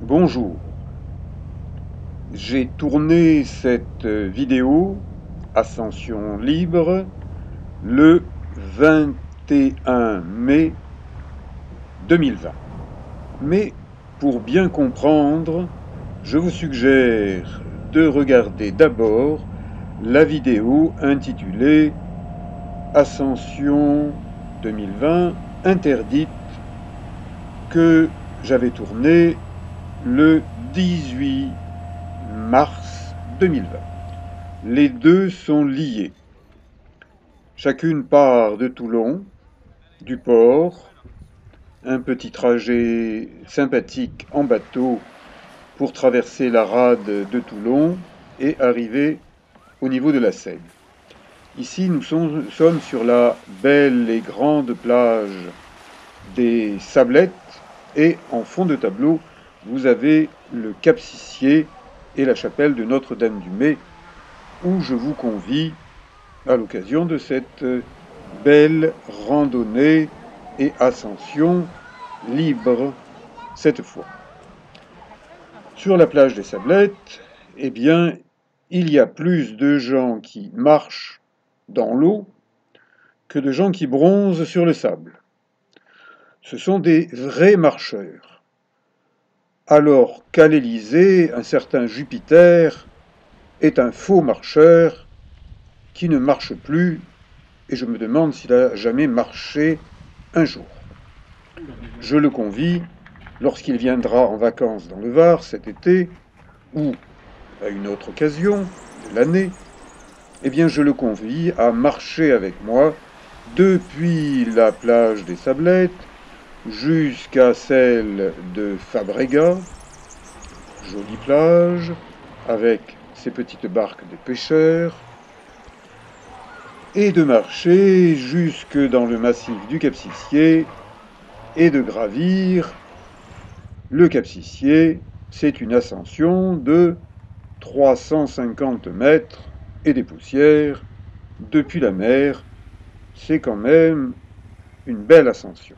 Bonjour, j'ai tourné cette vidéo Ascension libre le 21 mai 2020. Mais pour bien comprendre, je vous suggère de regarder d'abord la vidéo intitulée Ascension 2020 interdite que j'avais tournée le 18 mars 2020. Les deux sont liés. Chacune part de Toulon, du port, un petit trajet sympathique en bateau pour traverser la rade de Toulon et arriver au niveau de la Seine. Ici, nous sommes sur la belle et grande plage des Sablettes et en fond de tableau, vous avez le Cap Sissier et la chapelle de Notre-Dame-du-Mai où je vous convie à l'occasion de cette belle randonnée et ascension libre cette fois. Sur la plage des Sablettes, eh bien, il y a plus de gens qui marchent dans l'eau que de gens qui bronzent sur le sable. Ce sont des vrais marcheurs. Alors qu'à l'Élysée, un certain Jupiter est un faux marcheur qui ne marche plus, et je me demande s'il a jamais marché un jour. Je le convie, lorsqu'il viendra en vacances dans le Var cet été, ou à une autre occasion de l'année, eh bien je le convie à marcher avec moi depuis la plage des Sablettes jusqu'à celle de Fabregat, jolie plage, avec ses petites barques de pêcheurs, et de marcher jusque dans le massif du Cap Sissier et de gravir le Cap Sissier. C'est une ascension de 350 mètres et des poussières depuis la mer. C'est quand même une belle ascension.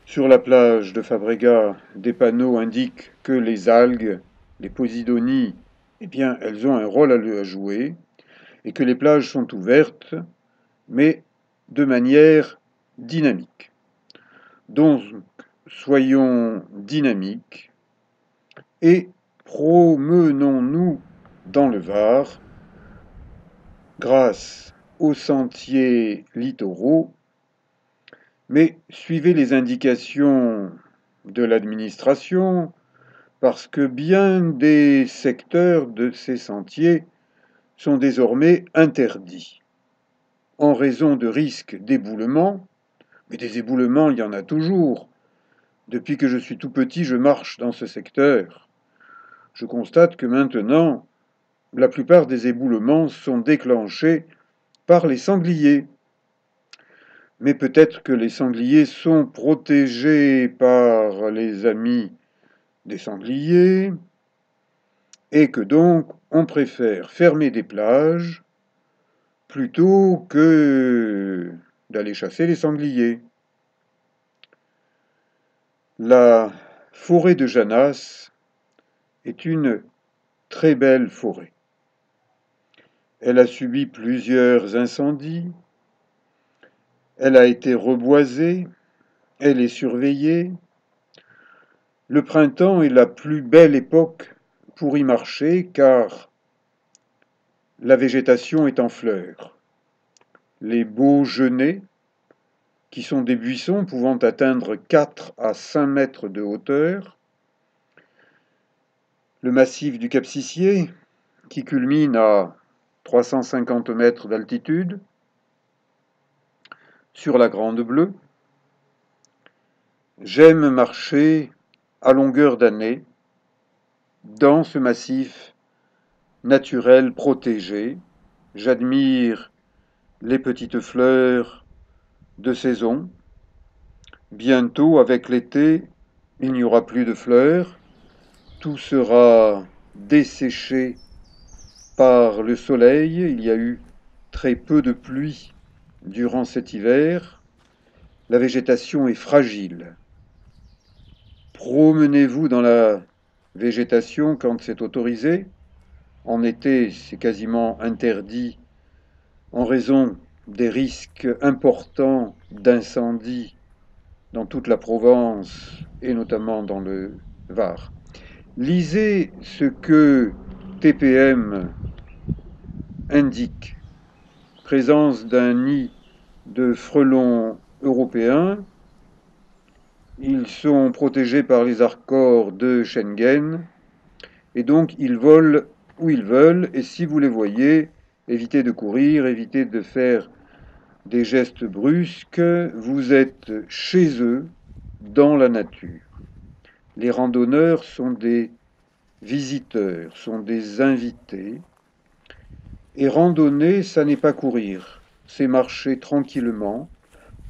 Sur la plage de Fabregat, des panneaux indiquent que les algues, les posidonies, eh bien, elles ont un rôle à jouer et que les plages sont ouvertes, mais de manière dynamique. Donc, soyons dynamiques et promenons-nous dans le Var grâce aux sentiers littoraux, mais suivez les indications de l'administration parce que bien des secteurs de ces sentiers sont désormais interdits en raison de risques d'éboulement. Mais des éboulements, il y en a toujours. Depuis que je suis tout petit, je marche dans ce secteur. Je constate que maintenant, la plupart des éboulements sont déclenchés par les sangliers. Mais peut-être que les sangliers sont protégés par les amis des sangliers et que donc on préfère fermer des plages plutôt que d'aller chasser les sangliers. La forêt de Janas est une très belle forêt. Elle a subi plusieurs incendies, elle a été reboisée, elle est surveillée. Le printemps est la plus belle époque pour y marcher car la végétation est en fleurs. Les beaux genêts, qui sont des buissons pouvant atteindre 4 à 5 mètres de hauteur, le massif du Cap Sissier, qui culmine à 350 mètres d'altitude, sur la Grande Bleue. J'aime marcher à longueur d'année dans ce massif naturel protégé. J'admire les petites fleurs de saison. Bientôt, avec l'été, il n'y aura plus de fleurs. Tout sera desséché par le soleil. Il y a eu très peu de pluie durant cet hiver. La végétation est fragile. Promenez-vous dans la végétation quand c'est autorisé. En été, c'est quasiment interdit en raison des risques importants d'incendie dans toute la Provence et notamment dans le Var. Lisez ce que TPM indique. Présence d'un nid de frelons européens. Ils sont protégés par les accords de Schengen et donc ils volent où ils veulent. Et si vous les voyez, évitez de courir, évitez de faire des gestes brusques. Vous êtes chez eux, dans la nature. Les randonneurs sont des visiteurs, sont des invités. Et randonner, ça n'est pas courir, c'est marcher tranquillement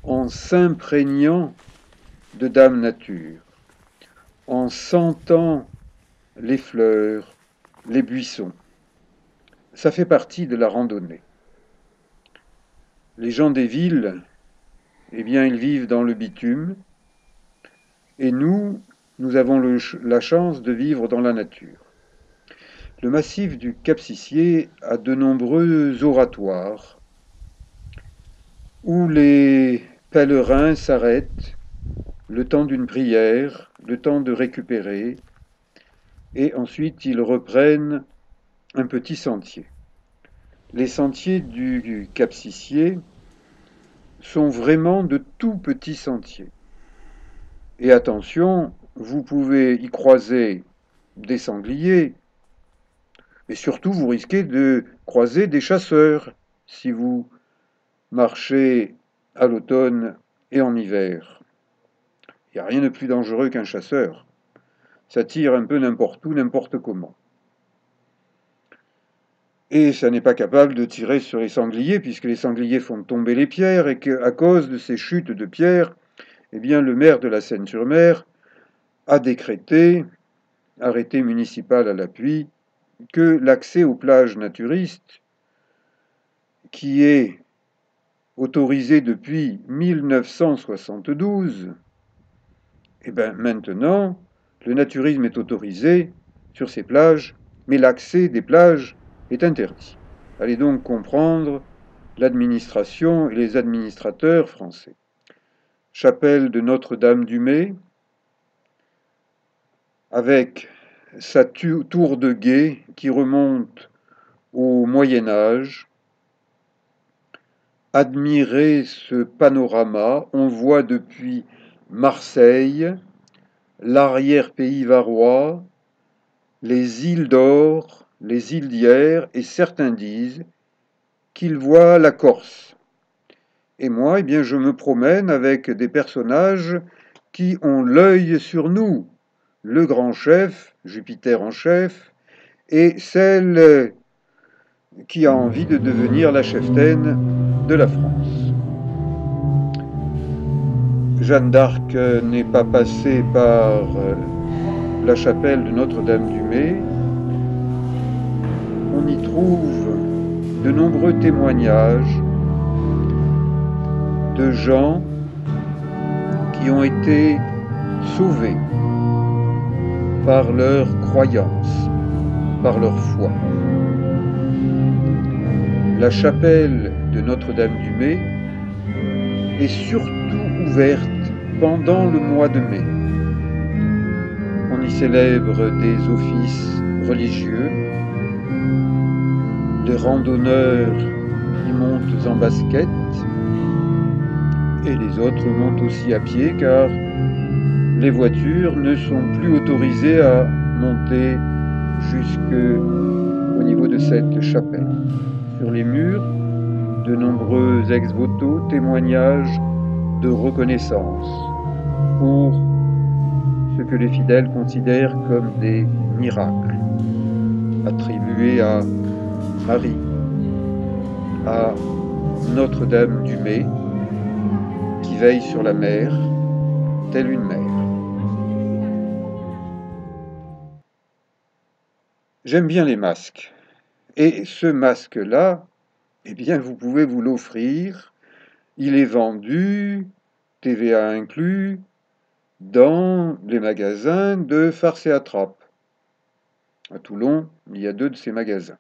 en s'imprégnant de Dame Nature, en sentant les fleurs, les buissons. Ça fait partie de la randonnée. Les gens des villes, eh bien, ils vivent dans le bitume, et nous avons la chance de vivre dans la nature. Le massif du Cap-Sicié a de nombreux oratoires où les pèlerins s'arrêtent le temps d'une prière, le temps de récupérer, et ensuite ils reprennent un petit sentier. Les sentiers du Cap-Sicié sont vraiment de tout petits sentiers. Et attention, vous pouvez y croiser des sangliers, mais surtout vous risquez de croiser des chasseurs si vous marchez à l'automne et en hiver. Il n'y a rien de plus dangereux qu'un chasseur. Ça tire un peu n'importe où, n'importe comment. Et ça n'est pas capable de tirer sur les sangliers, puisque les sangliers font tomber les pierres, et qu'à cause de ces chutes de pierres, eh bien, le maire de la Seine-sur-Mer a décrété, arrêté municipal à l'appui, que l'accès aux plages naturistes, qui est autorisé depuis 1972, eh bien maintenant, le naturisme est autorisé sur ces plages, mais l'accès des plages est interdit. Allez donc comprendre l'administration et les administrateurs français. Chapelle de Notre-Dame-du-Mai, avec sa tour de guet qui remonte au Moyen Âge. Admirez ce panorama, on voit depuis Marseille, l'arrière-pays varois, les îles d'Or, les îles d'Hyères, et certains disent qu'ils voient la Corse. Et moi, eh bien, je me promène avec des personnages qui ont l'œil sur nous, le grand chef, Jupiter en chef, et celle qui a envie de devenir la cheftaine de la France. Jeanne d'Arc n'est pas passée par la chapelle de Notre-Dame-du-Mai. On y trouve de nombreux témoignages de gens qui ont été sauvés par leur croyance, par leur foi. La chapelle de Notre-Dame-du-Mai est surtout ouverte pendant le mois de mai. On y célèbre des offices religieux, des randonneurs y montent en basket, et les autres montent aussi à pied car les voitures ne sont plus autorisées à monter jusqu'au niveau de cette chapelle. Sur les murs, de nombreux ex-voto, témoignages de reconnaissance pour ce que les fidèles considèrent comme des miracles attribués à Marie, à Notre-Dame-du-Mai, qui veille sur la mer, telle une mère. J'aime bien les masques. Et ce masque-là, eh bien, vous pouvez vous l'offrir. Il est vendu, TVA inclus, dans les magasins de Farce et Attrape. À Toulon, il y a 2 de ces magasins.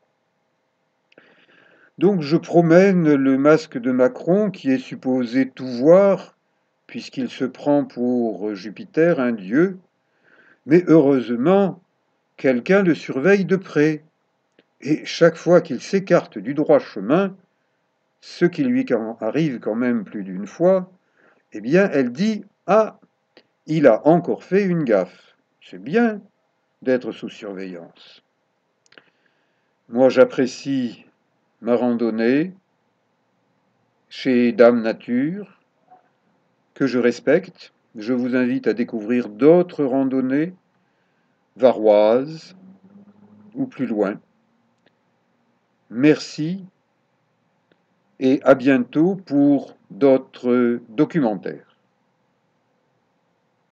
Donc je promène le masque de Macron qui est supposé tout voir, puisqu'il se prend pour Jupiter, un dieu, mais heureusement, quelqu'un le surveille de près. Et chaque fois qu'il s'écarte du droit chemin, ce qui lui arrive quand même plus d'une fois, eh bien elle dit « Ah, il a encore fait une gaffe. C'est bien d'être sous surveillance. » Moi j'apprécie ma randonnée chez Dame Nature, que je respecte. Je vous invite à découvrir d'autres randonnées varoises ou plus loin. Merci et à bientôt pour d'autres documentaires.